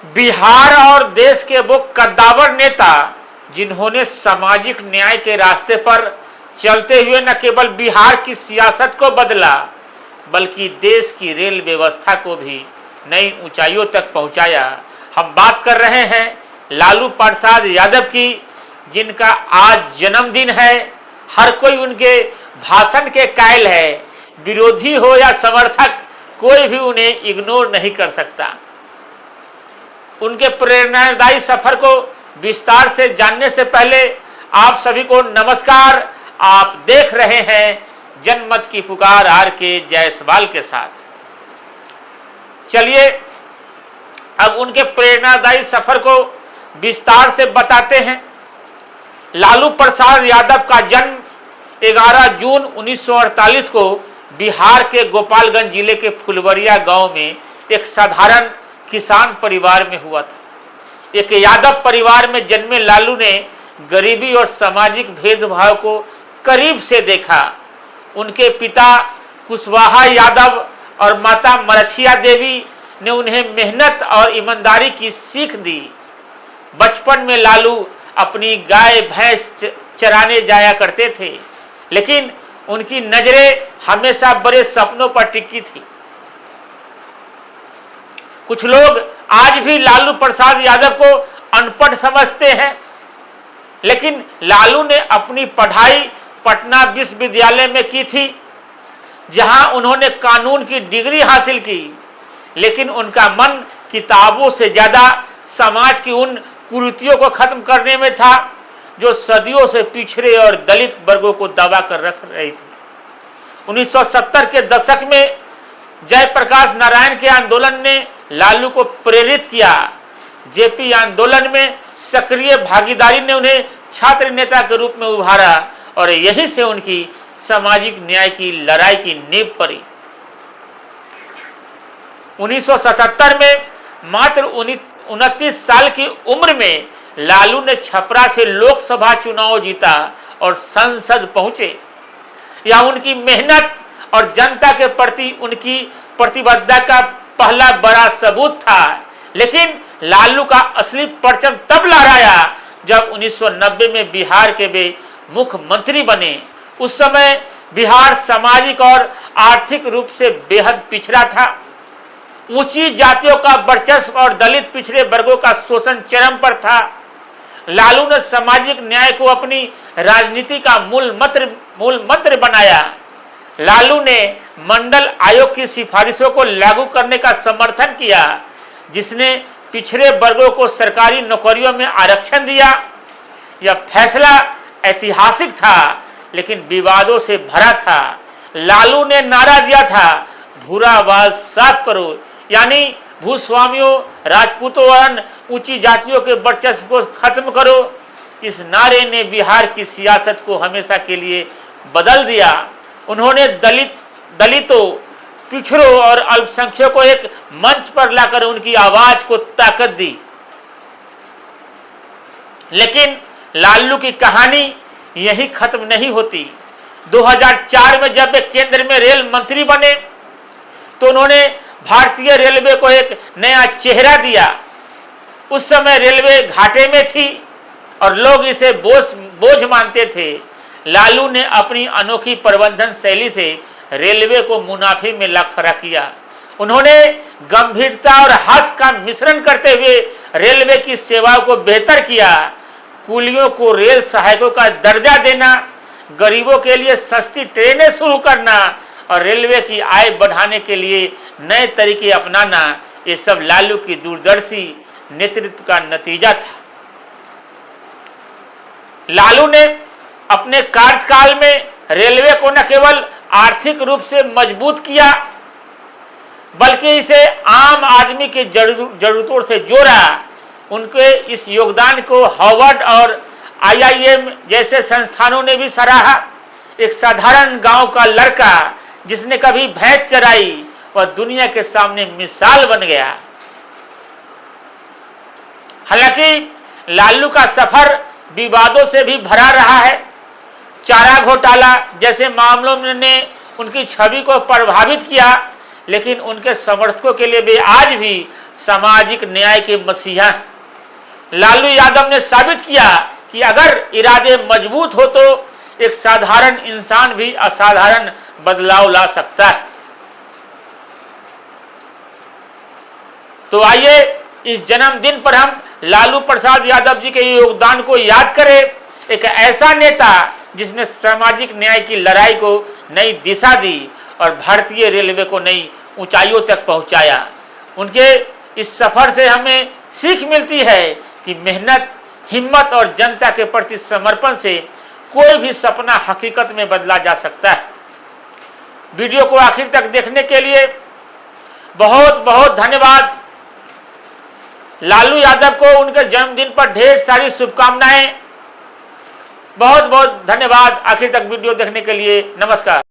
बिहार और देश के वो कद्दावर नेता जिन्होंने सामाजिक न्याय के रास्ते पर चलते हुए न केवल बिहार की सियासत को बदला बल्कि देश की रेल व्यवस्था को भी नई ऊंचाइयों तक पहुंचाया। हम बात कर रहे हैं लालू प्रसाद यादव की, जिनका आज जन्मदिन है। हर कोई उनके भाषण के कायल है। विरोधी हो या समर्थक, कोई भी उन्हें इग्नोर नहीं कर सकता। उनके प्रेरणादायी सफर को विस्तार से जानने से पहले आप सभी को नमस्कार। आप देख रहे हैं जनमत की पुकार आर.के. जायसवाल के साथ। चलिए अब उनके प्रेरणादायी सफर को विस्तार से बताते हैं। लालू प्रसाद यादव का जन्म 11 जून 1948 को बिहार के गोपालगंज जिले के फुलवरिया गांव में एक साधारण किसान परिवार में हुआ था। एक यादव परिवार में जन्मे लालू ने गरीबी और सामाजिक भेदभाव को करीब से देखा। उनके पिता कुशवाहा यादव और माता मरछिया देवी ने उन्हें मेहनत और ईमानदारी की सीख दी। बचपन में लालू अपनी गाय भैंस चराने जाया करते थे, लेकिन उनकी नजरें हमेशा बड़े सपनों पर टिकी थी। कुछ लोग आज भी लालू प्रसाद यादव को अनपढ़ समझते हैं, लेकिन लालू ने अपनी पढ़ाई पटना विश्वविद्यालय में की थी, जहां उन्होंने कानून की डिग्री हासिल की। लेकिन उनका मन किताबों से ज्यादा समाज की उन कुरीतियों को खत्म करने में था जो सदियों से पिछड़े और दलित वर्गों को दबा कर रख रही थी। 1970 के दशक में जयप्रकाश नारायण के आंदोलन ने लालू को प्रेरित किया। जेपी आंदोलन में सक्रिय भागीदारी ने उन्हें छात्र नेता के रूप में उभारा और यहीं से उनकी सामाजिक न्याय की लड़ाई की नींव पड़ी। 1977 में मात्र 29 साल की उम्र में लालू ने छपरा से लोकसभा चुनाव जीता और संसद पहुंचे। यह उनकी मेहनत और जनता के प्रति उनकी प्रतिबद्धता का पहला बड़ा सबूत था। लेकिन लालू का असली परचम तब लहराया जब 1990 में बिहार के वे मुख्यमंत्री बने। उस समय बिहार सामाजिक और आर्थिक रूप से बेहद पिछड़ा था। ऊंची जातियों का वर्चस्व और दलित पिछड़े वर्गों का शोषण चरम पर था। लालू ने सामाजिक न्याय को अपनी राजनीति का मूल मंत्र बनाया। लालू ने मंडल आयोग की सिफारिशों को लागू करने का समर्थन किया, जिसने पिछड़े वर्गों को सरकारी नौकरियों में आरक्षण दिया। यह फैसला ऐतिहासिक था, लेकिन विवादों से भरा था। लालू ने नारा दिया था, भूरावाद साफ करो, यानी भूस्वामियों, राजपूतों और ऊंची जातियों के वर्चस्व को खत्म करो। इस नारे ने बिहार की सियासत को हमेशा के लिए बदल दिया। उन्होंने दलितों, पिछड़ों और अल्पसंख्यकों को एक मंच पर लाकर उनकी आवाज को ताकत दी। लेकिन लालू की कहानी यही खत्म नहीं होती। 2004 में जब वे केंद्र में रेल मंत्री बने तो उन्होंने भारतीय रेलवे को एक नया चेहरा दिया। उस समय रेलवे घाटे में थी और लोग इसे बोझ मानते थे। लालू ने अपनी अनोखी प्रबंधन शैली से रेलवे को मुनाफे में ला खड़ा किया। उन्होंने गंभीरता और हास्य का मिश्रण करते हुए रेलवे की सेवाओं को बेहतर किया। कुलियों को रेल सहायकों का दर्जा देना, गरीबों के लिए सस्ती ट्रेनें शुरू करना और रेलवे की आय बढ़ाने के लिए नए तरीके अपनाना, ये सब लालू की दूरदर्शी नेतृत्व का नतीजा था। लालू ने अपने कार्यकाल में रेलवे को न केवल आर्थिक रूप से मजबूत किया, बल्कि इसे आम आदमी की जरूरतों से जोड़ा। उनके इस योगदान को हार्वर्ड और IIM जैसे संस्थानों ने भी सराहा। एक साधारण गांव का लड़का जिसने कभी भैंस चराई, वह दुनिया के सामने मिसाल बन गया। हालांकि लालू का सफर विवादों से भी भरा रहा है। चारा घोटाला जैसे मामलों ने उनकी छवि को प्रभावित किया, लेकिन उनके समर्थकों के लिए वे आज भी सामाजिक न्याय के मसीहा। लालू यादव ने साबित किया कि अगर इरादे मजबूत हो तो एक साधारण इंसान भी असाधारण बदलाव ला सकता है। तो आइए इस जन्मदिन पर हम लालू प्रसाद यादव जी के योगदान को याद करें। एक ऐसा नेता जिसने सामाजिक न्याय की लड़ाई को नई दिशा दी और भारतीय रेलवे को नई ऊंचाइयों तक पहुंचाया। उनके इस सफर से हमें सीख मिलती है कि मेहनत, हिम्मत और जनता के प्रति समर्पण से कोई भी सपना हकीकत में बदला जा सकता है। वीडियो को आखिर तक देखने के लिए बहुत बहुत धन्यवाद। लालू यादव को उनके जन्मदिन पर ढेर सारी शुभकामनाएं। बहुत बहुत धन्यवाद आखिर तक वीडियो देखने के लिए। नमस्कार।